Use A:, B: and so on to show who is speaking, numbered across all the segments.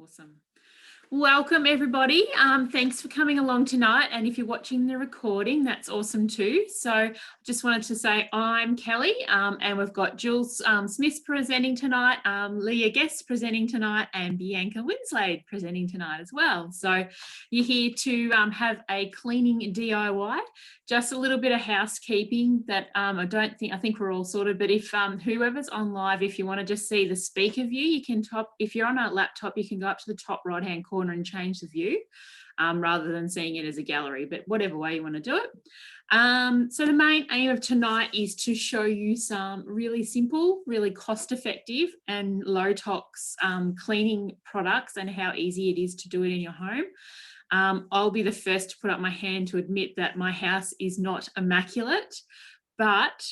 A: Awesome. Welcome everybody. Thanks for coming along tonight, and if you're watching the recording, that's awesome too. So I just wanted to say I'm Kelly, and we've got Jules Smith presenting tonight, Leah Guest presenting tonight, and Bianca Winslade presenting tonight as well. So you're here to have a cleaning DIY, just a little bit of housekeeping that I think we're all sorted, but if whoever's on live, if you want to just see the speaker view, you can if you're on a laptop, you can go up to the top right hand corner and change the view rather than seeing it as a gallery, but whatever way you want to do it. So the main aim of tonight is to show you some really simple, really cost-effective and low-tox cleaning products and how easy it is to do it in your home. I'll be the first to put up my hand to admit that my house is not immaculate, but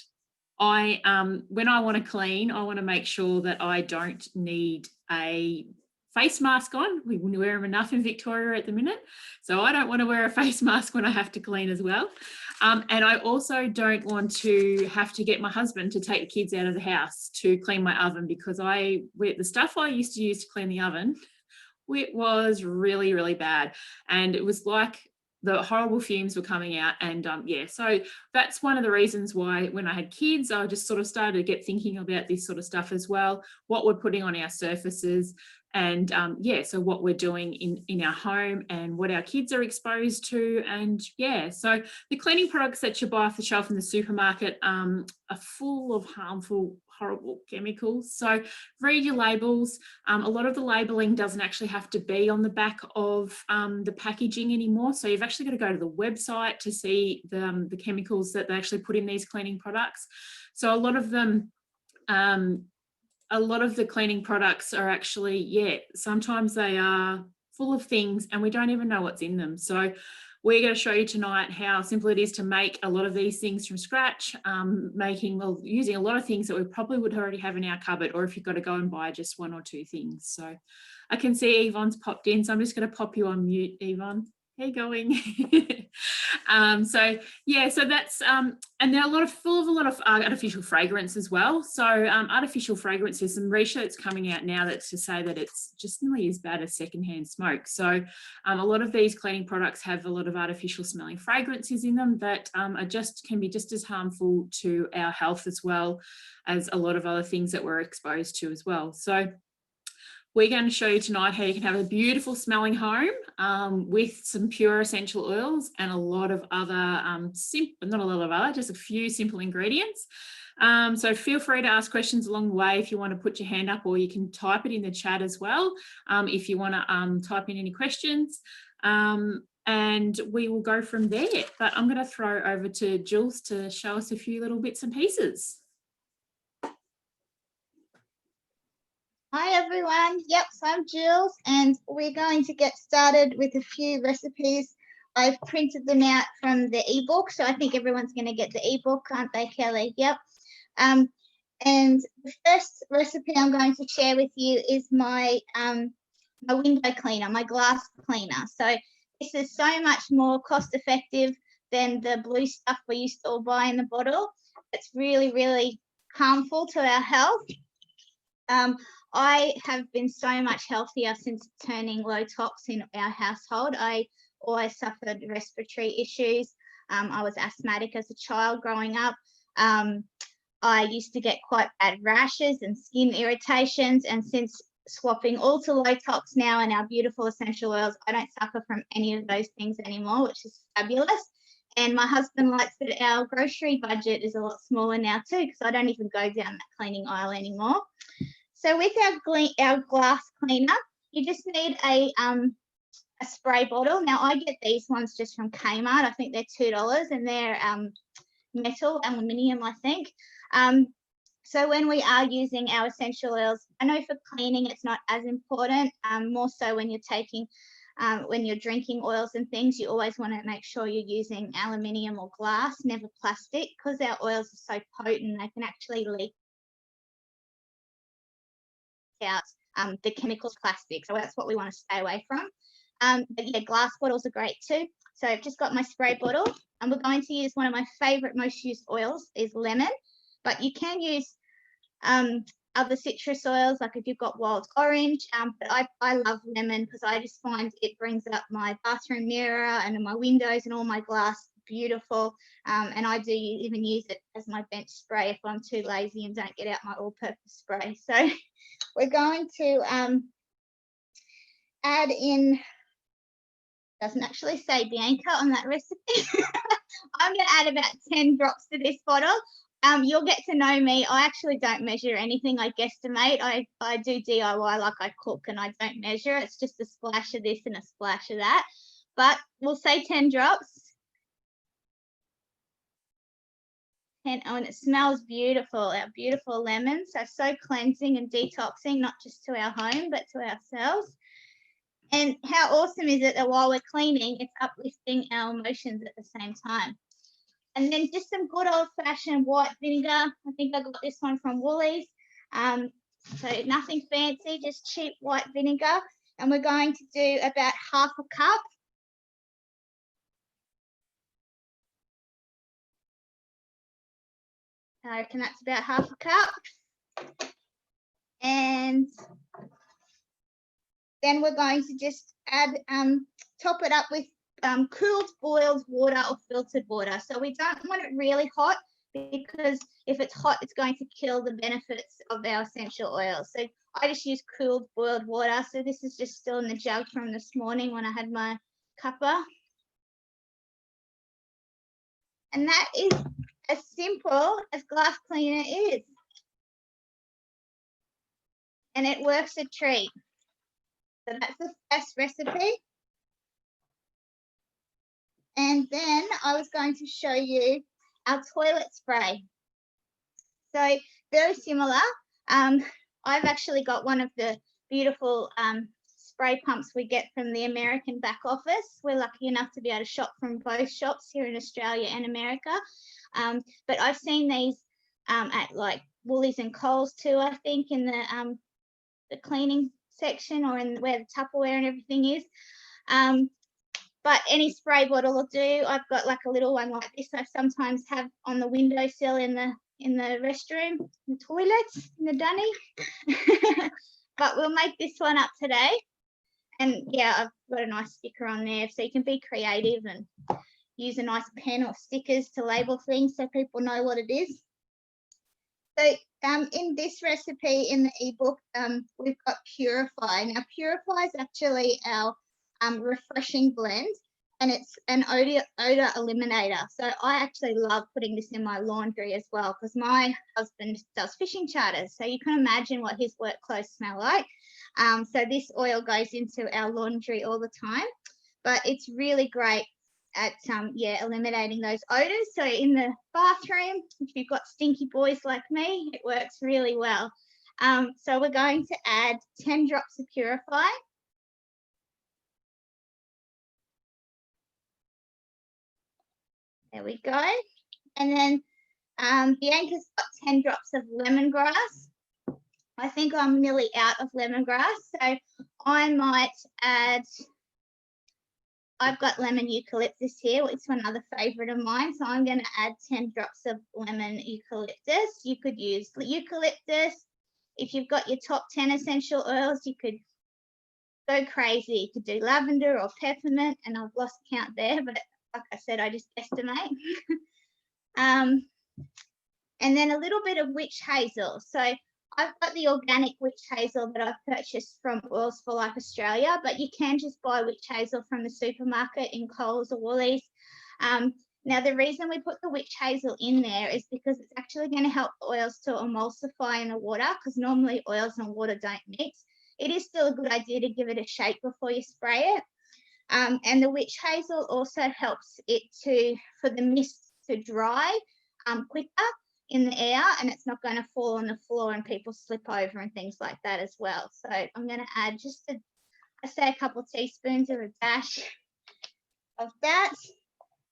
A: when I want to clean, I want to make sure that I don't need a face mask on. We wear them enough in Victoria at the minute, so I don't want to wear a face mask when I have to clean as well. And I also don't want to have to get my husband to take the kids out of the house to clean my oven, because the stuff I used to use to clean the oven, it was really, really bad. And it was like the horrible fumes were coming out. And so that's one of the reasons why when I had kids, I just sort of started to get thinking about this sort of stuff as well, what we're putting on our surfaces, and so what we're doing in our home and what our kids are exposed to. And so the cleaning products that you buy off the shelf in the supermarket are full of harmful, horrible chemicals. So read your labels. A lot of the labeling doesn't actually have to be on the back of the packaging anymore. So you've actually got to go to the website to see the chemicals that they actually put in these cleaning products. So a lot of the cleaning products are actually, sometimes they are full of things and we don't even know what's in them. So we're going to show you tonight how simple it is to make a lot of these things from scratch, using a lot of things that we probably would already have in our cupboard, or if you've got to go and buy just one or two things. So I can see Yvonne's popped in, so I'm just going to pop you on mute, Yvonne. How you going? So that's and they're full of a lot of artificial fragrance as well. So artificial fragrance, there's some research coming out now that's to say that it's just nearly as bad as secondhand smoke. So a lot of these cleaning products have a lot of artificial smelling fragrances in them that can be just as harmful to our health as well as a lot of other things that we're exposed to as well. So we're going to show you tonight how you can have a beautiful smelling home with some pure essential oils and a lot of other, just a few simple ingredients. So feel free to ask questions along the way if you want to put your hand up, or you can type it in the chat as well if you want to type in any questions. And we will go from there. But I'm going to throw over to Jules to show us a few little bits and pieces.
B: Hi everyone, so I'm Jules and we're going to get started with a few recipes. I've printed them out from the ebook, so I think everyone's going to get the ebook, aren't they, Kelly? Yep. And the first recipe I'm going to share with you is my window cleaner, my glass cleaner. So this is so much more cost effective than the blue stuff we used to all buy in the bottle. It's really, really harmful to our health. I have been so much healthier since turning low tox in our household. I always suffered respiratory issues. I was asthmatic as a child growing up. I used to get quite bad rashes and skin irritations, and since swapping all to low tox now and our beautiful essential oils, I don't suffer from any of those things anymore, which is fabulous. And my husband likes that our grocery budget is a lot smaller now too, because I don't even go down that cleaning aisle anymore. So with our glass cleaner, you just need a spray bottle. Now I get these ones just from Kmart. I think they're $2 and they're metal, aluminium, I think. So when we are using our essential oils, I know for cleaning it's not as important, more so when you're drinking oils and things, you always want to make sure you're using aluminium or glass, never plastic, because our oils are so potent, they can actually leak out the chemicals, plastic. So that's what we want to stay away from. But yeah, glass bottles are great too. So I've just got my spray bottle and we're going to use one of my favorite, most used oils is lemon, but you can use other citrus oils, like if you've got wild orange, but I love lemon because I just find it brings up my bathroom mirror and my windows and all my glass beautiful. And I do even use it as my bench spray if I'm too lazy and don't get out my all-purpose spray. So we're going to add in, doesn't actually say Bianca on that recipe. I'm going to add about 10 drops to this bottle. You'll get to know me. I actually don't measure anything. I guesstimate. I do DIY like I cook, and I don't measure. It's just a splash of this and a splash of that. But we'll say 10 drops. And it smells beautiful, our beautiful lemons. So cleansing and detoxing, not just to our home, but to ourselves. And how awesome is it that while we're cleaning, it's uplifting our emotions at the same time. And then just some good old-fashioned white vinegar. I think I got this one from Woolies. So nothing fancy, just cheap white vinegar. And we're going to do about half a cup. I reckon that's about half a cup. And then we're going to just add, top it up with cooled boiled water or filtered water. So we don't want it really hot, because if it's hot, it's going to kill the benefits of our essential oils. So I just use cooled boiled water. So this is just still in the jug from this morning when I had my cuppa. And that is as simple as glass cleaner is. And it works a treat. So that's the first recipe. And then I was going to show you our toilet spray. So very similar. I've actually got one of the beautiful spray pumps we get from the American back office. We're lucky enough to be able to shop from both shops here in Australia and America. But I've seen these at like Woolies and Coles too, I think, in the cleaning section, or in where the Tupperware and everything is. But any spray bottle will do. I've got like a little one like this I sometimes have on the windowsill in the restroom, the toilet, in the dunny. But we'll make this one up today. And yeah, I've got a nice sticker on there, so you can be creative and use a nice pen or stickers to label things so people know what it is. So in this recipe in the ebook, we've got Purify. Now Purify is actually our refreshing blend, and it's an odor eliminator. So I actually love putting this in my laundry as well, because my husband does fishing charters, so you can imagine what his work clothes smell like. So this oil goes into our laundry all the time, but it's really great at eliminating those odors. So in the bathroom, if you've got stinky boys like me, it works really well. So we're going to add 10 drops of Purify. There we go. And then Bianca's got 10 drops of lemongrass. I think I'm nearly out of lemongrass, so I might add, I've got lemon eucalyptus here, which is another favourite of mine, so I'm going to add 10 drops of lemon eucalyptus. You could use eucalyptus. If you've got your top 10 essential oils, you could go crazy. You could do lavender or peppermint, and I've lost count there, but like I said, I just estimate. And then a little bit of witch hazel. So I've got the organic witch hazel that I've purchased from Oils for Life Australia, but you can just buy witch hazel from the supermarket in Coles or Woolies. Now, the reason we put the witch hazel in there is because it's actually going to help the oils to emulsify in the water, because normally oils and water don't mix. It is still a good idea to give it a shake before you spray it. And the witch hazel also helps it for the mist to dry quicker in the air, and it's not going to fall on the floor and people slip over and things like that as well. So I'm going to add just a couple of teaspoons or a dash of that.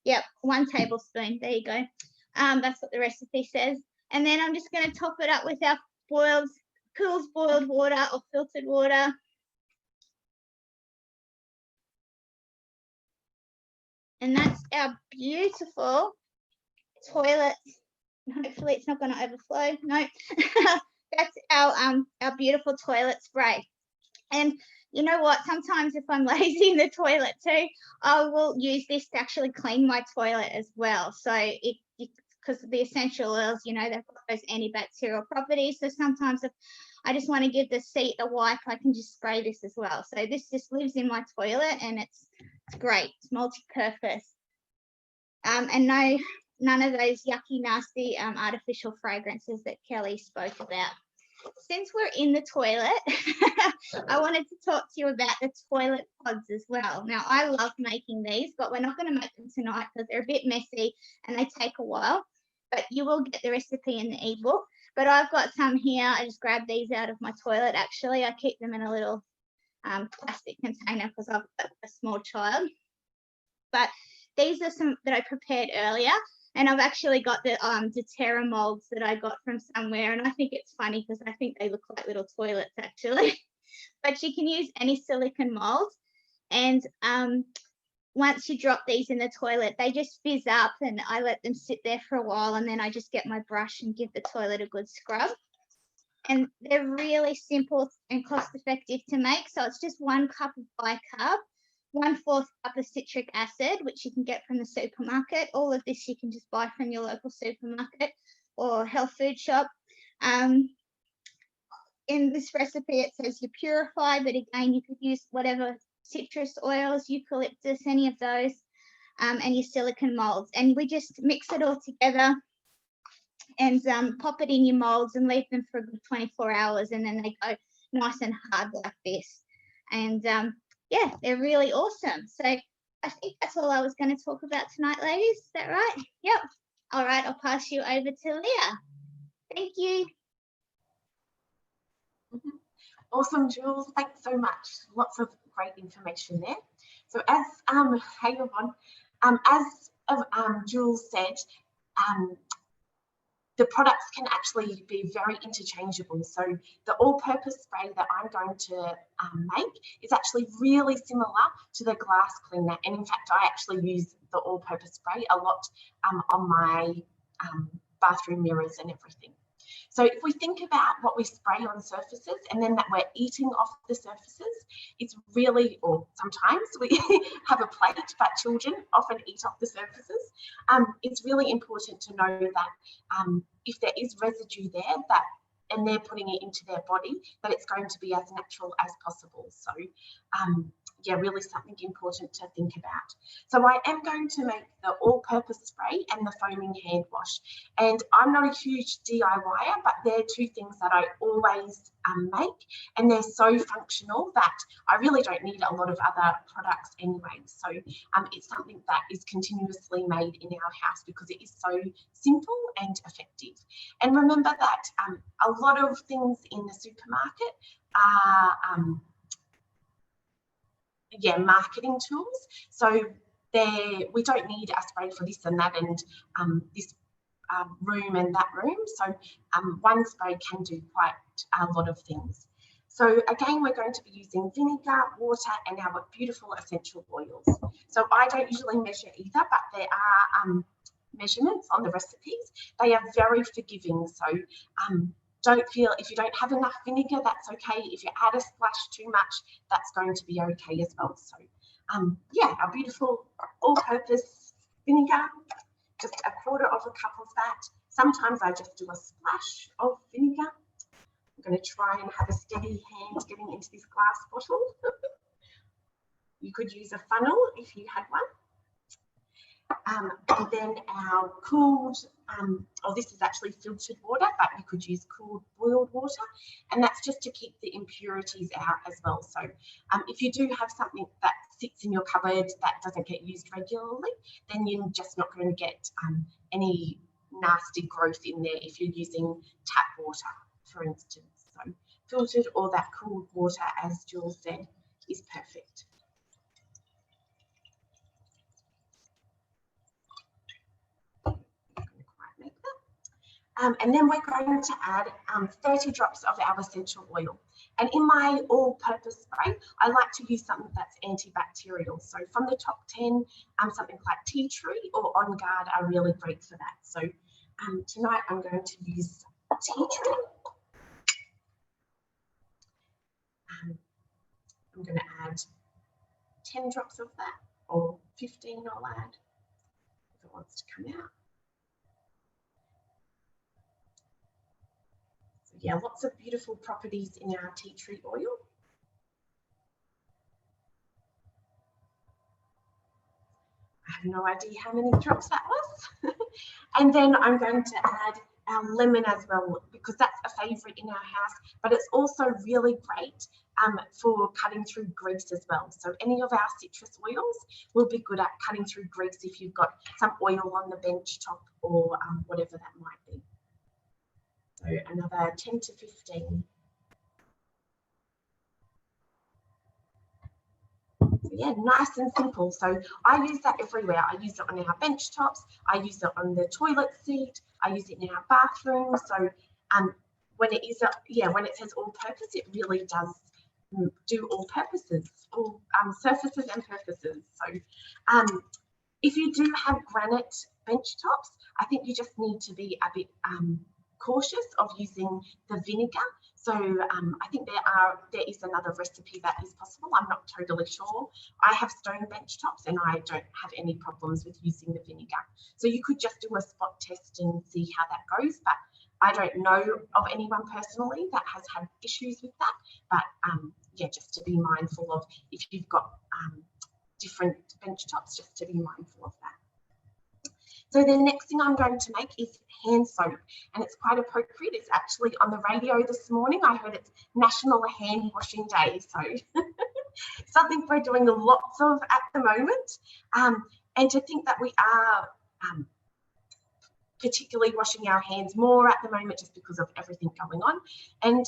B: Yep, 1 tablespoon. There you go. That's what the recipe says. And then I'm just going to top it up with our Jules boiled water or filtered water. And that's our beautiful toilet. Hopefully it's not going to overflow. No. That's our beautiful toilet spray. And you know what? Sometimes if I'm lazy in the toilet too, I will use this to actually clean my toilet as well. So it because the essential oils, you know, they've got those antibacterial properties. So sometimes if I just want to give the seat a wipe, I can just spray this as well. So this just lives in my toilet, and it's great. It's multi-purpose. And none of those yucky, nasty artificial fragrances that Kelly spoke about. Since we're in the toilet, I wanted to talk to you about the toilet pods as well. Now, I love making these, but we're not going to make them tonight because they're a bit messy and they take a while. But you will get the recipe in the ebook. But I've got some here. I just grabbed these out of my toilet, actually. I keep them in a little plastic container because I've got a small child. But these are some that I prepared earlier. And I've actually got the doTERRA molds that I got from somewhere. And I think it's funny because I think they look like little toilets, actually. But you can use any silicone mold. And once you drop these in the toilet, they just fizz up, and I let them sit there for a while. And then I just get my brush and give the toilet a good scrub. And they're really simple and cost effective to make. So it's just 1 cup of bicarb, 1/4 cup of citric acid, which you can get from the supermarket. All of this you can just buy from your local supermarket or health food shop. In this recipe, it says you purify, but again, you could use whatever citrus oils, eucalyptus, any of those, and your silicone molds. And we just mix it all together and pop it in your molds and leave them for a good 24 hours, and then they go nice and hard like this. And yeah, they're really awesome. So I think that's all I was going to talk about tonight, ladies. Is that right? Yep. All right, I'll pass you over to Leah. Thank you.
C: Awesome, Jules. Thanks so much. Lots of great information there. So as hey everyone, as Jules said, the products can actually be very interchangeable. So the all-purpose spray that I'm going to make is actually really similar to the glass cleaner. And in fact, I actually use the all-purpose spray a lot on my bathroom mirrors and everything. So if we think about what we spray on surfaces and then that we're eating off the surfaces, it's really, or sometimes we have a plate, but children often eat off the surfaces. It's really important to know that if there is residue there and they're putting it into their body, that it's going to be as natural as possible. So yeah, really something important to think about. So I am going to make the all-purpose spray and the foaming hand wash. And I'm not a huge DIYer, but they're two things that I always make, and they're so functional that I really don't need a lot of other products anyway. So it's something that is continuously made in our house because it is so simple and effective. And remember that a lot of things in the supermarket are marketing tools. So we don't need a spray for this and that and this room and that room. So one spray can do quite a lot of things. So again, we're going to be using vinegar, water, and our beautiful essential oils. So I don't usually measure either, but there are measurements on the recipes. They are very forgiving. So don't feel, if you don't have enough vinegar, that's okay. If you add a splash too much, that's going to be okay as well. So yeah, our beautiful all-purpose vinegar, just 1/4 of a cup of that. Sometimes I just do a splash of vinegar. I'm going to try and have a steady hand getting into this glass bottle. You could use a funnel if you had one. And then our cooled, this is actually filtered water, but you could use cooled boiled water, and that's just to keep the impurities out as well. So if you do have something that sits in your cupboard that doesn't get used regularly, then you're just not going to get any nasty growth in there if you're using tap water, for instance. So filtered or that cooled water, as Jules said, is perfect. And then we're going to add 30 drops of our essential oil. And in my all-purpose spray, I like to use something that's antibacterial. So from the top 10, something like tea tree or On Guard are really great for that. So tonight I'm going to use tea tree. I'm going to add 10 drops of that, or 15 I'll add if it wants to come out. So yeah, lots of beautiful properties in our tea tree oil. I have no idea how many drops that was. And then I'm going to add our lemon as well, because that's a favourite in our house, but it's also really great for cutting through grease as well. So any of our citrus oils will be good at cutting through grease if you've got some oil on the bench top or whatever that might be. So another 10 to 15. So yeah, nice and simple. So I use that everywhere. I use it on our bench tops. I use it on the toilet seat. I use it in our bathroom. So when it is, when it says all purpose, it really does do all purposes, all surfaces and purposes. So if you do have granite bench tops, I think you just need to be a bit cautious of using the vinegar. So I think there is another recipe that is possible. I'm not totally sure. I have stone bench tops and I don't have any problems with using the vinegar. So you could just do a spot test and see how that goes. But I don't know of anyone personally that has had issues with that. But yeah, just to be mindful of if you've got different bench tops, just to be mindful of that. So the next thing I'm going to make is hand soap, and it's quite appropriate. It's actually on the radio this morning. I heard it's National Hand Washing Day, so something we're doing lots of at the moment. And to think that we are particularly washing our hands more at the moment just because of everything going on. And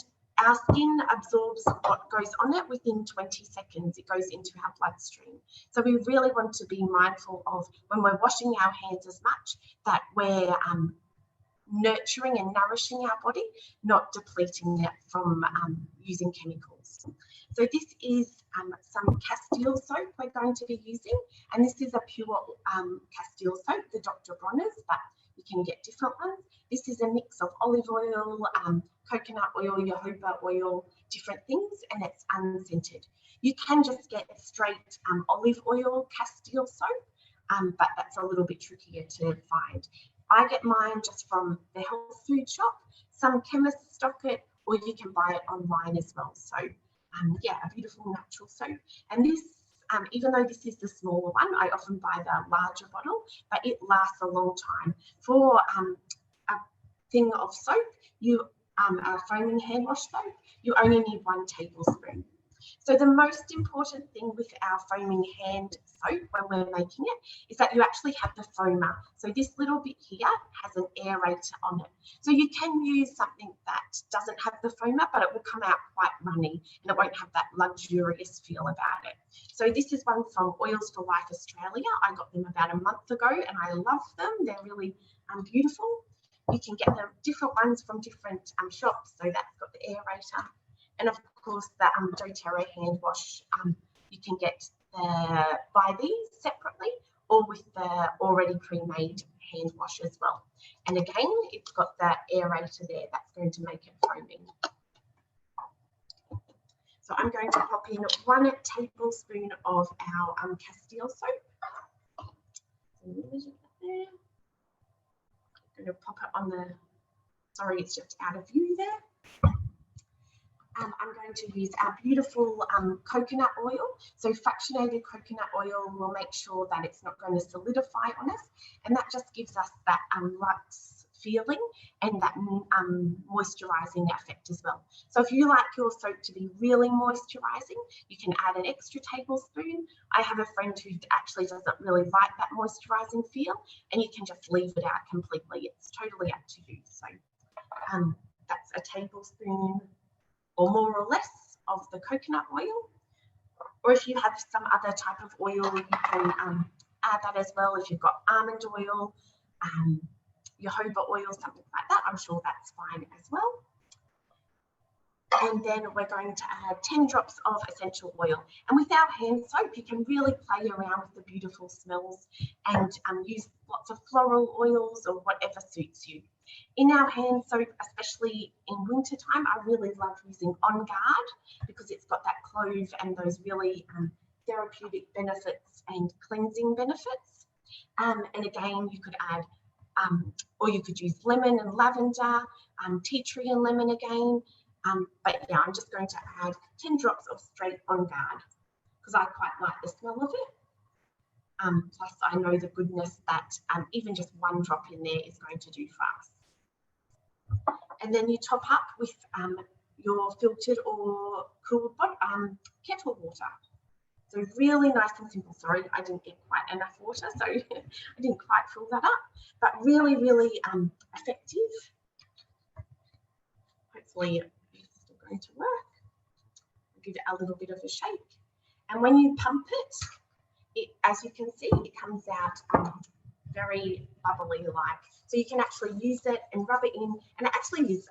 C: our skin absorbs what goes on it within 20 seconds. It goes into our bloodstream. So we really want to be mindful of when we're washing our hands as much that we're nurturing and nourishing our body, not depleting it from using chemicals. So this is some Castile soap we're going to be using, and this is a pure Castile soap, the Dr. Bronner's, but you can get different ones. This is a mix of olive oil, coconut oil, jojoba oil, different things, and it's unscented. You can just get straight olive oil Castile soap, but that's a little bit trickier to find. I get mine just from the health food shop. Some chemists stock it, or you can buy it online as well. So yeah, a beautiful natural soap. And this, even though this is the smaller one, I often buy the larger bottle, but it lasts a long time. For a thing of soap, a foaming hand wash soap, you only need 1 tablespoon. So the most important thing with our foaming hand soap when we're making it is that you actually have the foamer. So this little bit here has an aerator on it. So you can use something that doesn't have the foamer, but it will come out quite runny and it won't have that luxurious feel about it. So this is one from Oils for Life Australia. I got them about a month ago and I love them. They're really beautiful. You can get the different ones from different shops. So that's got the aerator. And of course, the doTERRA hand wash, you can buy these separately or with the already pre-made hand wash as well. And again, it's got that aerator there that's going to make it foaming. So I'm going to pop in 1 tablespoon of our Castile soap. I'm going to pop it on the, sorry, it's just out of view there. I'm going to use our beautiful coconut oil. So fractionated coconut oil will make sure that it's not going to solidify on us, and that just gives us that luxe feeling and that moisturising effect as well. So if you like your soap to be really moisturising, you can add an extra tablespoon. I have a friend who actually doesn't really like that moisturising feel, and you can just leave it out completely. It's totally up to you. So that's a tablespoon or more or less of the coconut oil. Or if you have some other type of oil, you can add that as well. If you've got almond oil, jojoba oil, something like that, I'm sure that's fine as well. And then we're going to add 10 drops of essential oil. And with our hand soap, you can really play around with the beautiful smells and use lots of floral oils or whatever suits you. In our hand soap, especially in winter time, I really love using On Guard because it's got that clove and those really therapeutic benefits and cleansing benefits. And again, you could add, or you could use lemon and lavender, tea tree and lemon again. But yeah, I'm just going to add 10 drops of straight On Guard because I quite like the smell of it. Plus, I know the goodness that even just one drop in there is going to do for us. And then you top up with your filtered or cooled kettle water. So really nice and simple. Sorry, I didn't get quite enough water, so I didn't quite fill that up, but really, really effective. Hopefully it's still going to work. I'll give it a little bit of a shake. And when you pump it, as you can see, it comes out very bubbly like. So you can actually use it and rub it in, and it actually is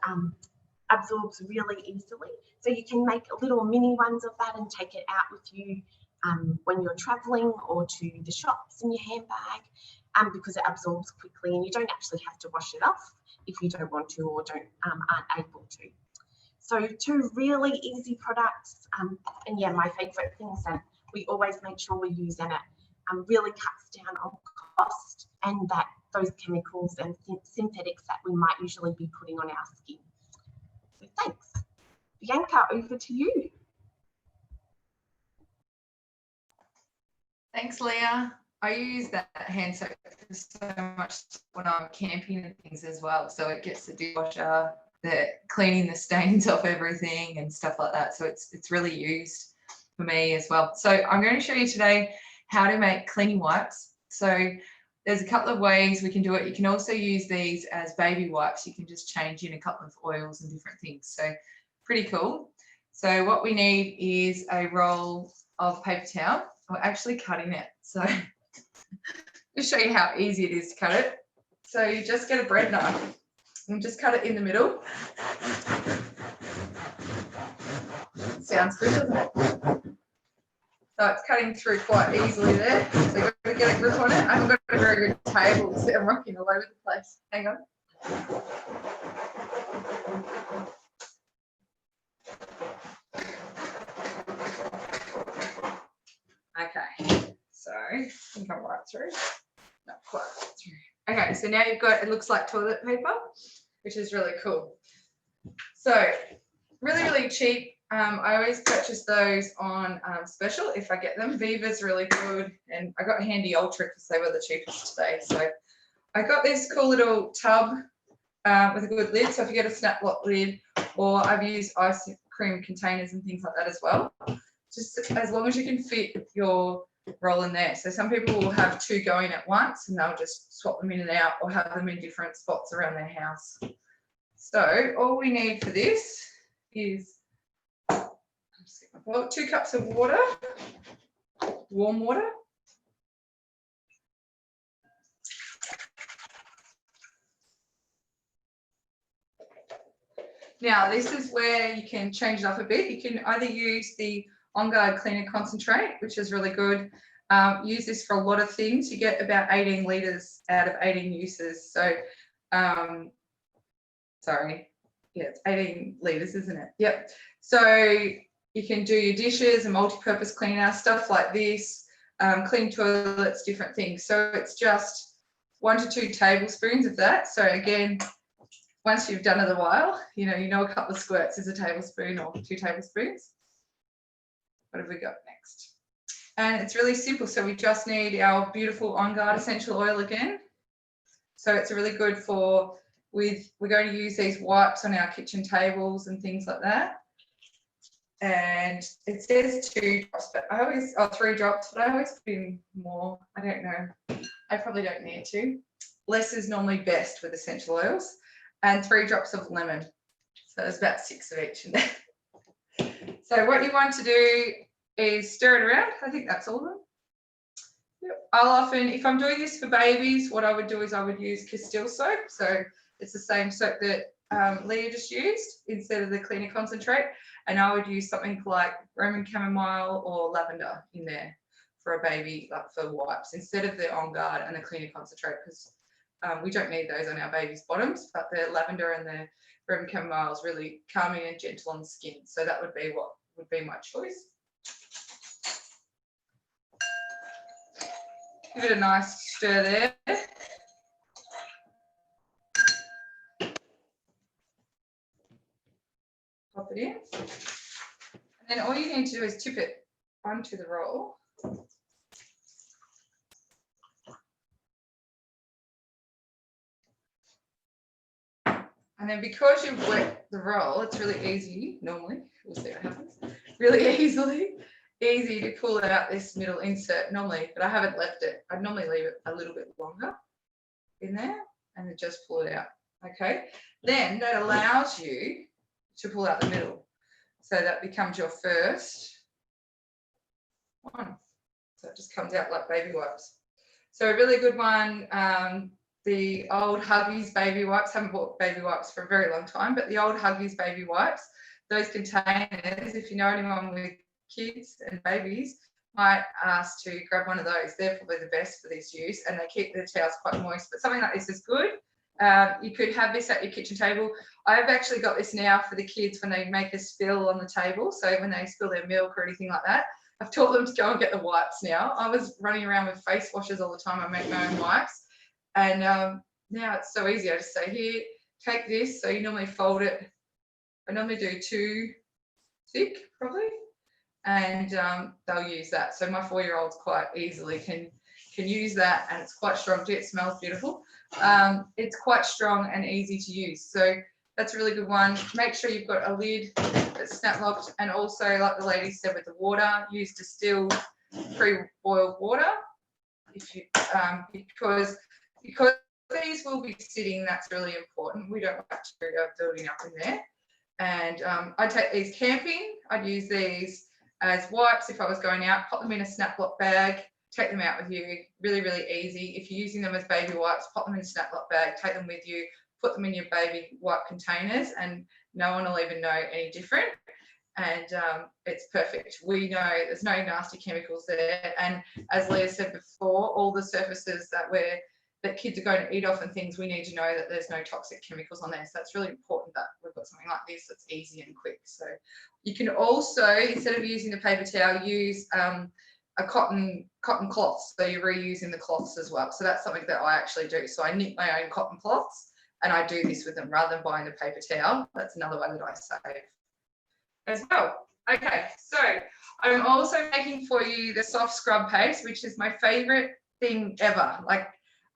C: absorbs really easily. So you can make little mini ones of that and take it out with you when you're traveling or to the shops in your handbag, because it absorbs quickly and you don't actually have to wash it off if you don't want to or aren't able to. So 2 really easy products, and yeah, my favourite things that we always make sure we use, and it really cuts down on cost and that those chemicals and synthetics that we might usually be putting on our skin. So thanks. Bianca, over to you.
D: Thanks, Leah. I use that hand soap so much when I'm camping and things as well. So it gets the dishwasher, cleaning the stains off everything and stuff like that. So it's really used for me as well. So I'm going to show you today how to make cleaning wipes. So there's a couple of ways we can do it. You can also use these as baby wipes. You can just change in a couple of oils and different things. So pretty cool. So what we need is a roll of paper towel. We're actually cutting it. So just show you how easy it is to cut it. So you just get a bread knife and just cut it in the middle. Sounds good, doesn't it? So it's cutting through quite easily there. So you've got to get a grip on it. I haven't got a very good table, so I'm rocking all over the place. Hang on. Okay, so I think I'm right through. Not quite right through. Okay, so now you've got, it looks like toilet paper, which is really cool. So really, really cheap. I always purchase those on special if I get them. Viva's really good, and I got Handy Ultra because they were the cheapest today. So I got this cool little tub with a good lid. So if you get a snap lock lid, or I've used ice cream containers and things like that as well. Just as long as you can fit your roll in there. So some people will have 2 going at once and they'll just swap them in and out or have them in different spots around their house. So all we need for this is 2 cups of water, warm water. Now this is where you can change it up a bit. You can either use the On Guard Cleaner Concentrate, which is really good. Use this for a lot of things. You get about 18 litres out of 18 uses. So, sorry, yeah, it's 18 litres, isn't it? Yep. So you can do your dishes, a multi-purpose cleaner, stuff like this, clean toilets, different things. So it's just 1 to 2 tablespoons of that. So again, once you've done it a while, you know a couple of squirts is a tablespoon or 2 tablespoons. What have we got next? And it's really simple. So we just need our beautiful On Guard essential oil again. So it's really good for we're going to use these wipes on our kitchen tables and things like that. And it says 2 drops, but 3 drops, but I always put in more. I don't know. I probably don't need to. Less is normally best with essential oils. And 3 drops of lemon. So there's about 6 of each in there. So what you want to do is stir it around. I think that's all of them. Yep. I'll often, if I'm doing this for babies, what I would do is I would use Castile soap. So it's the same soap that Leah just used instead of the cleaner concentrate. And I would use something like Roman chamomile or lavender in there for a baby, like for wipes, instead of the On Guard and the cleaner concentrate, because We don't need those on our baby's bottoms, but the lavender and the red chamomile is really calming and gentle on the skin. So that would be what would be my choice. Give it a nice stir there. Pop it in. And then all you need to do is tip it onto the roll. And then because you've wet the roll, it's really easy, normally, we'll see what happens, really easy to pull out this middle insert normally, but I haven't left it. I'd normally leave it a little bit longer in there and then just pull it out, okay? Then that allows you to pull out the middle. So that becomes your first one. So it just comes out like baby wipes. So a really good one, the old Huggies baby wipes, haven't bought baby wipes for a very long time, but the old Huggies baby wipes, those containers, if you know anyone with kids and babies, might ask to grab one of those. They're probably the best for this use, and they keep the towels quite moist, but something like this is good. You could have this at your kitchen table. I've actually got this now for the kids when they make a spill on the table. So when they spill their milk or anything like that, I've taught them to go and get the wipes now. I was running around with face washers all the time. I make my own wipes. And now it's so easy. I just say, here, take this. So you normally fold it. I normally do 2 thick, probably. And they'll use that. So my 4-year-olds quite easily can use that, and it's quite strong too. It smells beautiful. It's quite strong and easy to use. So that's a really good one. Make sure you've got a lid that's snap locked, and also, like the lady said, with the water, use distilled pre-boiled water. If you because these will be sitting, that's really important. We don't want bacteria building up in there. And I take these camping. I'd use these as wipes if I was going out, pop them in a snap lock bag, take them out with you. Really, really easy. If you're using them as baby wipes, pop them in a snap lock bag, take them with you, put them in your baby wipe containers, and no one will even know any different. And it's perfect. We know there's no nasty chemicals there. And as Leah said before, all the surfaces that kids are going to eat off and things, we need to know that there's no toxic chemicals on there. So it's really important that we've got something like this that's easy and quick. So you can also, instead of using the paper towel, use a cotton cloth. So you're reusing the cloths as well. So that's something that I actually do. So I knit my own cotton cloths and I do this with them rather than buying the paper towel. That's another way that I save as well. Okay, so I'm also making for you the soft scrub paste, which is my favorite thing ever. Like,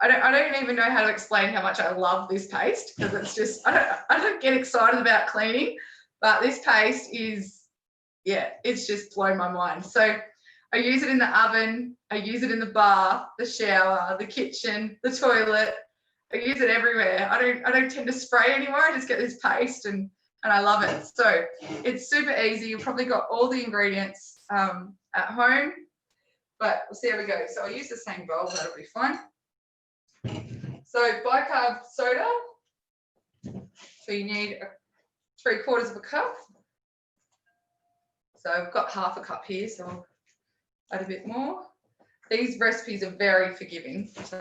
D: I don't even know how to explain how much I love this paste, because it's just, I don't get excited about cleaning, but this paste is, yeah, it's just blown my mind. So I use it in the oven, I use it in the bath, the shower, the kitchen, the toilet. I use it everywhere. I don't tend to spray anymore. I just get this paste and I love it. So it's super easy. You've probably got all the ingredients at home, but we'll see how we go. So I'll use the same bowl, that'll be fine. So bicarb soda. So you need 3/4 cup. So I've got 1/2 cup here, so I'll add a bit more. These recipes are very forgiving, so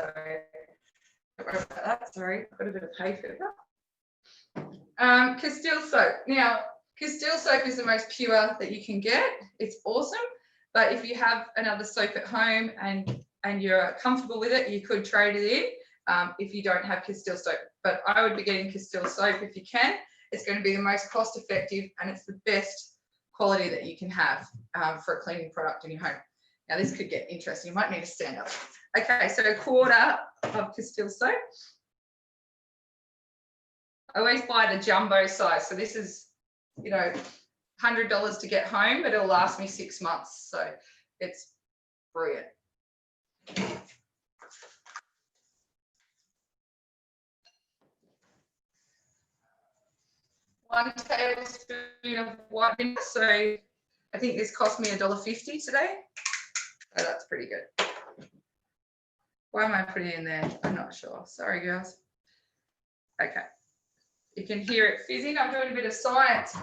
D: don't worry about that. Sorry, I've got a bit of hay fever. Castile soap. Now, Castile soap is the most pure that you can get. It's awesome, but if you have another soap at home and you're comfortable with it, you could trade it in if you don't have Castile soap. But I would be getting Castile soap if you can. It's going to be the most cost effective and it's the best quality that you can have for a cleaning product in your home. Now this could get interesting. You might need to stand up. Okay, so 1/4 of Castile soap. I always buy the jumbo size. So this is, you know, $100 to get home, but it'll last me 6 months. So it's brilliant. 1 tablespoon of white vinegar. So I think this cost me $1.50 today. So that's pretty good. Why am I putting it in there? I'm not sure. Sorry, girls. Okay. You can hear it fizzing. I'm doing a bit of science.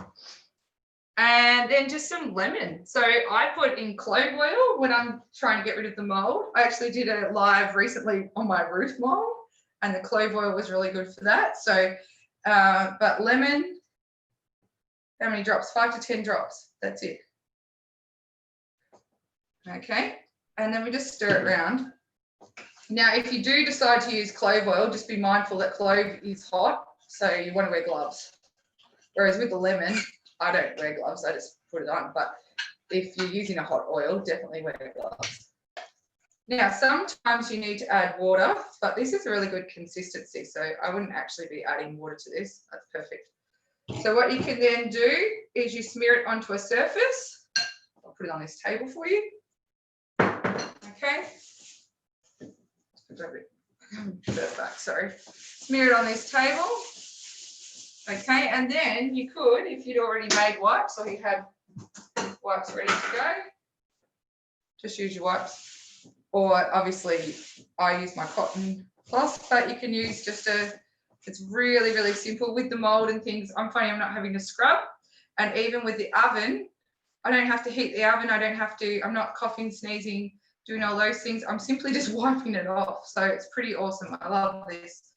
D: And then just some lemon. So I put in clove oil when I'm trying to get rid of the mold. I actually did a live recently on my roof mold. and the clove oil was really good for that. So, but lemon, how many drops? 5 to 10 drops. That's it. Okay, and then we just stir it around. Now, if you do decide to use clove oil, just be mindful that clove is hot, so you want to wear gloves. Whereas with the lemon, I don't wear gloves, I just put it on. But if you're using a hot oil, definitely wear gloves. Now, sometimes you need to add water, but this is a really good consistency, so I wouldn't actually be adding water to this. That's perfect. So what you can then do is you smear it onto a surface. I'll put it on this table for you. Okay. Back, sorry. Smear it on this table. Okay, and then you could, if you'd already made wipes or you had wipes ready to go, just use your wipes. Or obviously I use my cotton cloth, but you can use just it's really, really simple with the mold and things. I'm finding I'm not having to scrub. And even with the oven, I don't have to heat the oven. I'm not coughing, sneezing, doing all those things. I'm simply just wiping it off. So it's pretty awesome. I love this.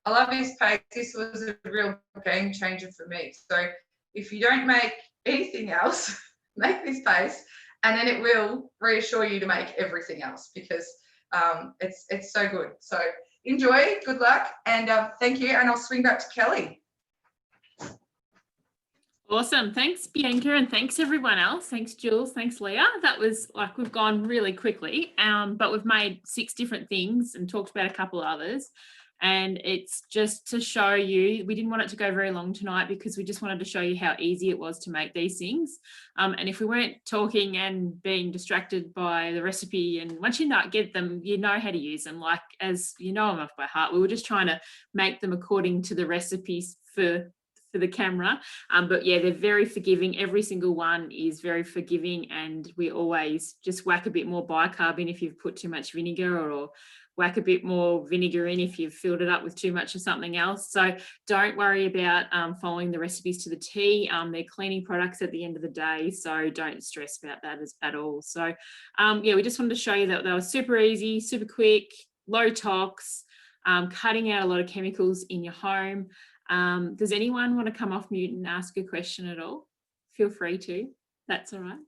D: I love this paste. This was a real game changer for me. So if you don't make anything else, make this paste, and then it will reassure you to make everything else, because it's so good. So enjoy, good luck, and thank you. And I'll swing back to Kelly.
A: Awesome. Thanks, Bianca, and thanks everyone else. Thanks, Jules. Thanks, Leah. That was like, we've gone really quickly, but we've made 6 different things and talked about a couple others. And it's just to show you, we didn't want it to go very long tonight because we just wanted to show you how easy it was to make these things. And if we weren't talking and being distracted by the recipe, and once you get them, you know how to use them, like, as you know them off by heart. We were just trying to make them according to the recipes for the camera, but yeah, they're very forgiving. Every single one is very forgiving, and we always just whack a bit more bicarb in if you've put too much vinegar, or whack a bit more vinegar in if you've filled it up with too much of something else. So don't worry about following the recipes to the T. They're cleaning products at the end of the day, so don't stress about that at all. So yeah, we just wanted to show you that they were super easy, super quick, low tox, cutting out a lot of chemicals in your home. Does anyone want to come off mute and ask a question at all? Feel free to. That's all right.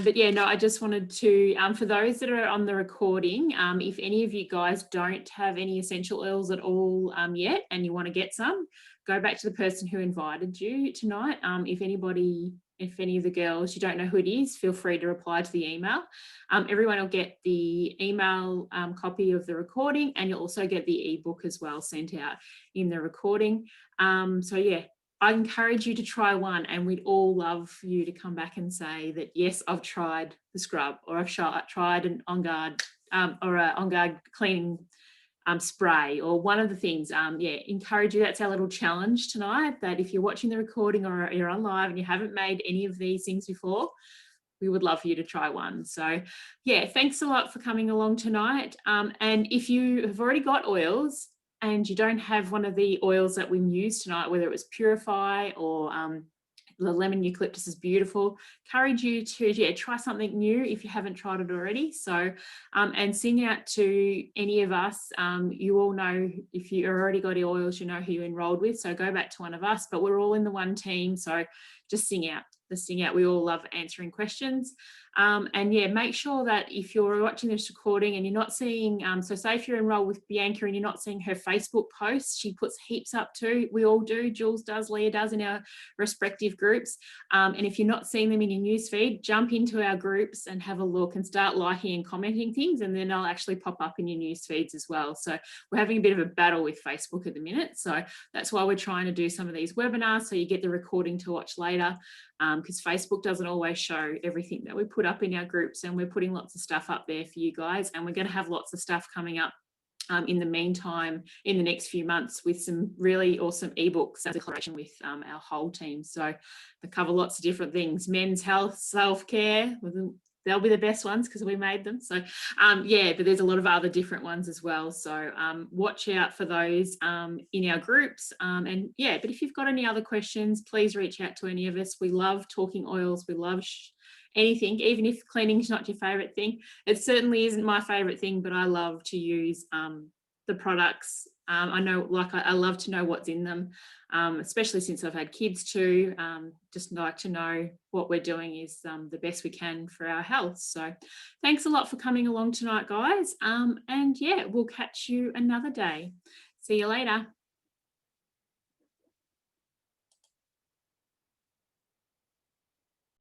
A: But yeah, no, I just wanted to, for those that are on the recording, if any of you guys don't have any essential oils at all yet, and you want to get some, go back to the person who invited you tonight. If any of the girls, you don't know who it is, feel free to reply to the email. Everyone will get the email copy of the recording, and you'll also get the ebook as well sent out in the recording. So yeah, I encourage you to try one, and we'd all love you to come back and say that, yes, I've tried the scrub, or I've tried an On Guard or an On Guard cleaning spray, or one of the things. Yeah, encourage you. That's our little challenge tonight, that if you're watching the recording or you're on live and you haven't made any of these things before, we would love for you to try one. So yeah, thanks a lot for coming along tonight. And if you have already got oils and you don't have one of the oils that we used tonight, whether it was Purify or the lemon eucalyptus is beautiful, encourage you to try something new if you haven't tried it already. So and sing out to any of us. You all know, if you already got the oils, you know who you enrolled with, so go back to one of us, but we're all in the one team, so just sing out. We all love answering questions. And yeah, make sure that if you're watching this recording and you're not seeing, so say if you're enrolled with Bianca and you're not seeing her Facebook posts, she puts heaps up too. We all do. Jules does, Leah does, in our respective groups. And if you're not seeing them in your newsfeed, jump into our groups and have a look and start liking and commenting things, and then they'll actually pop up in your news feeds as well. So we're having a bit of a battle with Facebook at the minute. So that's why we're trying to do some of these webinars, so you get the recording to watch later. Because Facebook doesn't always show everything that we put up in our groups, and we're putting lots of stuff up there for you guys, and we're going to have lots of stuff coming up in the meantime in the next few months with some really awesome ebooks as a collaboration with our whole team. So they cover lots of different things: men's health, self-care. They'll be the best ones because we made them. So yeah, but there's a lot of other different ones as well. So watch out for those in our groups. And yeah, but if you've got any other questions, please reach out to any of us. We love talking oils. We love anything, even if cleaning is not your favorite thing. It certainly isn't my favorite thing, but I love to use the products I know, like, I love to know what's in them, especially since I've had kids too. Just like to know what we're doing is the best we can for our health. So thanks a lot for coming along tonight, guys. And yeah, we'll catch you another day. See you later.